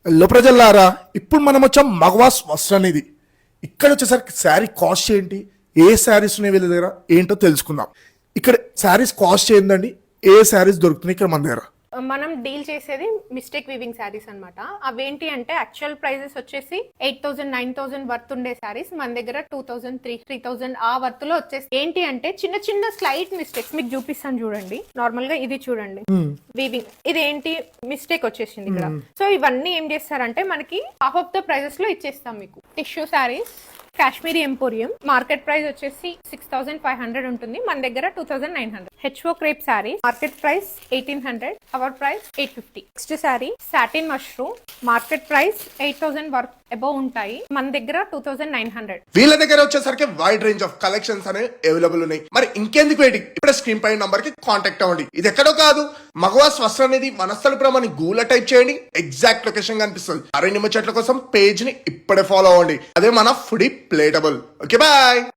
Hello ప్రజల్లారా, ఇప్పుడు మనం వచ్చాం మగవాస్ వస్త్రనిధి. ఇక్కడ వచ్చేసరికి శారీ కాస్ట్ ఏంటి, ఏ శారీస్ ఉన్నాయి వీళ్ళ దగ్గర ఏంటో తెలుసుకుందాం. ఇక్కడ శారీస్ కాస్ట్ ఏంటండి, ఏ శారీస్ దొరుకుతున్నాయి ఇక్కడ మన దగ్గర? మనం డీల్ చేసేది మిస్టేక్ వీవింగ్ శారీస్ అనమాట. అవేంటి అంటే యాక్చువల్ ప్రైజెస్ వచ్చేసి 8,000 9,000 వర్త్ ఉండే శారీస్ మన దగ్గర 2,000 3,000 ఆ వర్త్ లో వచ్చేసి. ఏంటి అంటే చిన్న చిన్న స్లైట్ మిస్టేక్స్ మీకు చూపిస్తాను చూడండి. నార్మల్ గా ఇది చూడండి వీవింగ్, ఇది ఏంటి మిస్టేక్ వచ్చేసింది ఇక్కడ. సో ఇవన్నీ ఏం చేస్తారంటే మనకి హాఫ్ ఆఫ్ ద ప్రైజెస్ లో ఇచ్చేస్తాం మీకు. Tissue saris Kashmiri emporium market price వచ్చేసి 6,500 ఉంటుంది, మన దగ్గర 2,900. HO crepe sari market price 1,800, our price 850. Next sari satin mushroom market price 8,000 work above ఉంటాయి, మన దగ్గర 2,900. వీళ్ళ దగ్గర వచ్చేసరికి వైడ్ రేంజ్ ఆఫ్ కలెక్షన్స్ అనేవి అవైలబుల్ ఉన్నాయి. మరి ఇంకెందుకు వెయిటింగ్, ఇప్పుడు స్క్రీన్ పై నంబర్ కి కాంటాక్ట్ అవ్వండి. ఇది ఎక్కడో కాదు, మగవాస్ వస్త్రం అనేది వనస్థలిపురం అని గూగుల్ టైప్ చేయండి, ఎగ్జాక్ట్ లొకేషన్ కనిపిస్తుంది. మరిన్ని ముచ్చట్ల కోసం పేజ్ ని ఇప్పుడే ఫాలో అవ్వండి. అదే మన ఫుడీ ప్లేటబుల్. Okay bye.